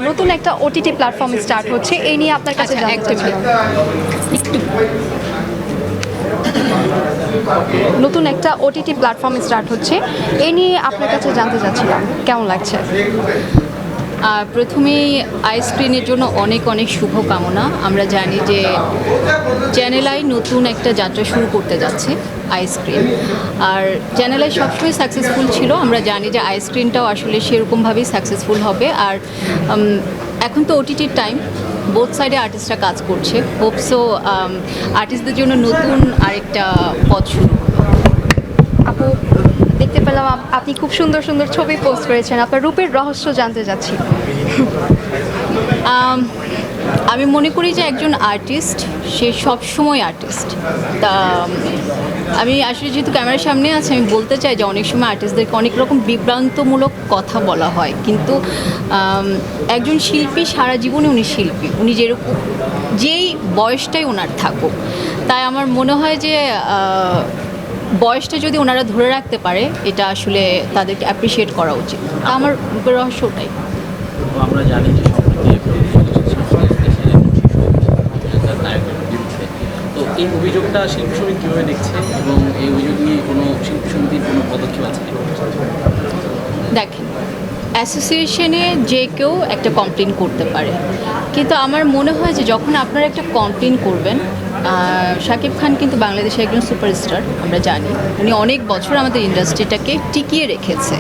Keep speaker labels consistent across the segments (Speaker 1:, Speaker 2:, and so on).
Speaker 1: নতুন একটা OTT platform start হচ্ছে, এই নিয়ে আপনার কাছে জানতে চাই। নতুন একটা ওটিটি প্ল্যাটফর্ম স্টার্ট হচ্ছে, এই নিয়ে আপনার কাছে জানতে চাচ্ছিলাম কেমন লাগছে।
Speaker 2: প্রথমেই আইস্ক্রিনের জন্য অনেক অনেক শুভকামনা। আমরা জানি যে চ্যানেল আই নতুন একটা যাত্রা শুরু করতে যাচ্ছে আইস্ক্রিন, আর চ্যানেল আই সবসময় সাকসেসফুল ছিল। আমরা জানি যে আইস্ক্রিনটাও আসলে সেরকমভাবেই সাকসেসফুল হবে। আর এখন তো ওটিটির টাইম, বোথ সাইডে আর্টিস্টরা কাজ করছে। হোপসো আর্টিস্টদের জন্য নতুন আরেকটা পথ শুরু।
Speaker 1: আপু, দেখতে পেলাম আপনি খুব সুন্দর সুন্দর ছবি পোস্ট করেছেন, আপনার রূপের রহস্য জানতে চাচ্ছি।
Speaker 2: আমি মনে করি যে একজন আর্টিস্ট সে সবসময় আর্টিস্ট। তা আমি আসলে যেহেতু ক্যামেরার সামনে আছে, আমি বলতে চাই যে অনেক সময় আর্টিস্টদেরকে অনেক রকম বিভ্রান্তমূলক কথা বলা হয়, কিন্তু একজন শিল্পী সারা জীবনে উনি শিল্পী, উনি যেরকম যেই বয়সটাই ওনার থাকুক। তাই আমার মনে হয় যে বয়সটা যদি ওনারা ধরে রাখতে পারে, এটা আসলে তাদেরকে অ্যাপ্রিসিয়েট করা উচিত। আমার রূপের রহস্য ওটাই।
Speaker 3: আমরা জানি যে তো এই অভিযোগটা শিল্পী সমিতি কীভাবে দেখছে এবং এই অভিযোগ নিয়ে কোনো শিল্পী সমিতির কোনো পদক্ষেপ আছে?
Speaker 2: দেখেন, অ্যাসোসিয়েশনে যে কেউ একটা কমপ্লেন করতে পারে, কিন্তু আমার মনে হয় যে যখন আপনারা একটা কমপ্লেন করবেন, শাকিব খান কিন্তু বাংলাদেশে একজন সুপারস্টার, আমরা জানি। উনি অনেক বছর আমাদের ইন্ডাস্ট্রিটাকে টিকিয়ে রেখেছে।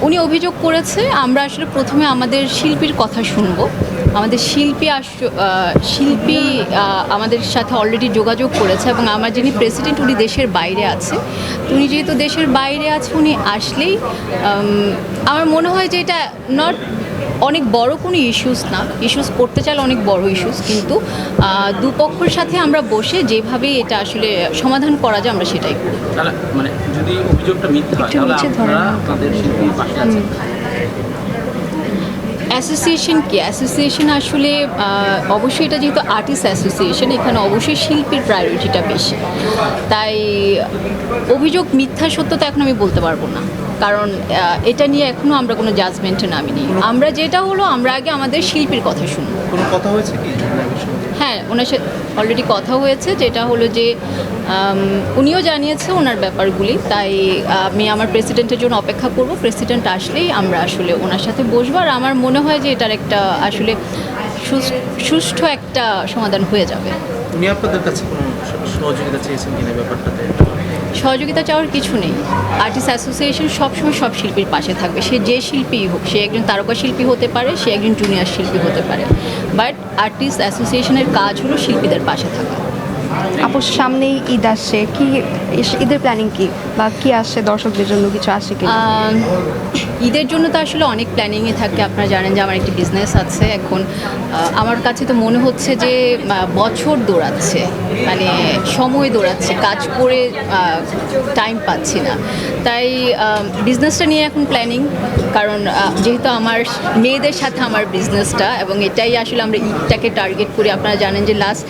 Speaker 2: উনি অভিযোগ করেছে, আমরা আসলে প্রথমে আমাদের শিল্পীর কথা শুনবো। আমাদের শিল্পী আমাদের সাথে অলরেডি যোগাযোগ করেছে, এবং আমার যিনি প্রেসিডেন্ট উনি দেশের বাইরে আছে। উনি যেহেতু দেশের বাইরে আছে, উনি আসলেই আমার মনে হয় যে এটা নট অনেক বড় কোনো ইস্যুস না। ইস্যুস করতে চাইলে অনেক বড় ইস্যুস, কিন্তু দুপক্ষের সাথে আমরা বসে যেভাবে এটা আসলে সমাধান করা যায় আমরা সেটাই করি।
Speaker 3: মানে যদি অভিযোগটা মিথ্যা হয় তাহলে আপনারা আপনাদের শিল্পীর পাশে আছেন?
Speaker 2: অ্যাসোসিয়েশন কি? অ্যাসোসিয়েশন আসলে অবশ্যই এটা যেহেতু আর্টিস্ট অ্যাসোসিয়েশন, এখানে অবশ্যই শিল্পীর প্রায়োরিটিটা বেশি। তাই অভিযোগ মিথ্যা সত্যতা এখন আমি বলতে পারবো না, কারণ এটা নিয়ে এখনও আমরা কোনো জাজমেন্টে নামিনি। আমরা যেটা হলো, আমরা আগে আমাদের শিল্পীর কথা শুনবো।
Speaker 3: কোনো কথা হয়েছে কি?
Speaker 2: হ্যাঁ, ওনার সাথে অলরেডি কথা হয়েছে, যেটা হলো যে উনিও জানিয়েছে ওনার ব্যাপারগুলি। তাই আমি আমার প্রেসিডেন্টের জন্য অপেক্ষা করব। প্রেসিডেন্ট আসলেই আমরা আসলে ওনার সাথে বসবো, আর আমার মনে হয় যে এটার একটা আসলে সুষ্ঠু একটা সমাধান হয়ে যাবে।
Speaker 3: উনি আপনাদের কাছে কোনো সহযোগিতা চেয়েছেন কিনা ব্যাপারটাতে?
Speaker 2: সহযোগিতা চাওয়ার কিছু নেই। আর্টিস্ট অ্যাসোসিয়েশন সবসময় সব শিল্পীর পাশে থাকবে, সে যে শিল্পীই হোক। সে একজন তারকা শিল্পী হতে পারে, সে একজন জুনিয়র শিল্পী হতে পারে, বাট আর্টিস্ট অ্যাসোসিয়েশনের কাজ হলো শিল্পীদের পাশে থাকা।
Speaker 1: আপু, সামনেই ঈদ আসছে, কি ঈদের প্ল্যানিং কি, বা কি আসছে দর্শকদের জন্য কিছু আসে কি?
Speaker 2: ঈদের জন্য তো আসলে অনেক প্ল্যানিংয়ে থাকে। আপনারা জানেন যে আমার একটি বিজনেস আছে। এখন আমার কাছে তো মনে হচ্ছে যে বছর দৌড়াচ্ছে, মানে সময় দৌড়াচ্ছে, কাজ করে টাইম পাচ্ছি না। তাই বিজনেসটা নিয়ে এখন প্ল্যানিং, কারণ যেহেতু আমার মেয়েদের সাথে আমার বিজনেসটা, এবং এটাই আসলে আমরা ঈদটাকে টার্গেট করি। আপনারা জানেন যে লাস্ট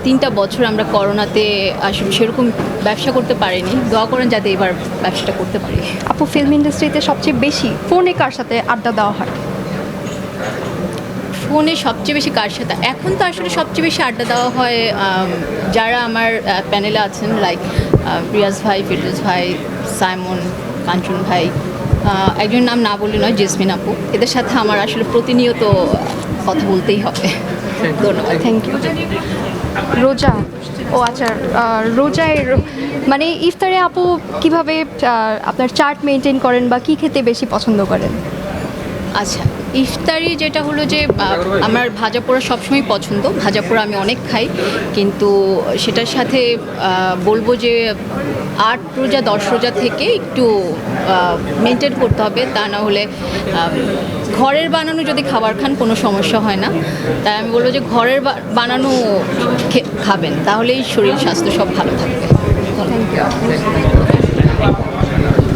Speaker 2: 3টা বছর আমরা করোনাতে আসলে সেরকম ব্যবসা করতে পারিনি। দোয়া করেন যাতে এবার ব্যবসাটা করতে পারি।
Speaker 1: আপু, ফিল্ম ইন্ডাস্ট্রিতে সবচেয়ে বেশি ফোনে কার সাথে আড্ডা দেওয়া হয়?
Speaker 2: ফোনে সবচেয়ে বেশি কার সাথে? এখন তো আসলে সবচেয়ে বেশি আড্ডা দেওয়া হয় যারা আমার প্যানেলে আছেন, লাইক রিয়াজ ভাই, ফিরোজ ভাই, সাইমন, কাঞ্চন ভাই, একজন নাম না বললে নয়, জেসমিন আপু। এদের সাথে আমার আসলে প্রতিনিয়ত কথা বলতেই হবে। ধন্যবাদ।
Speaker 1: Thank you. রোজা, ও আচ্ছা, রোজায় মানে ইফতারে আপু কিভাবে আপনার চার্ট মেনটেন করেন, বা কি খেতে বেশি পছন্দ করেন?
Speaker 2: আচ্ছা, ইফতারি যেটা হলো যে আমার ভাজা পোড়া সবসময় পছন্দ। ভাজা পোড়া আমি অনেক খাই, কিন্তু সেটার সাথে বলবো যে 8 রোজা 10 রোজা থেকে একটু মেনটেন করতে হবে, তা না হলে ঘরের বানানো যদি খাবার খান কোনো সমস্যা হয় না। তাই আমি বলবো যে ঘরের বানানো খাবেন, তাহলেই শরীর স্বাস্থ্য সব ভালো থাকবে।
Speaker 1: Thank you.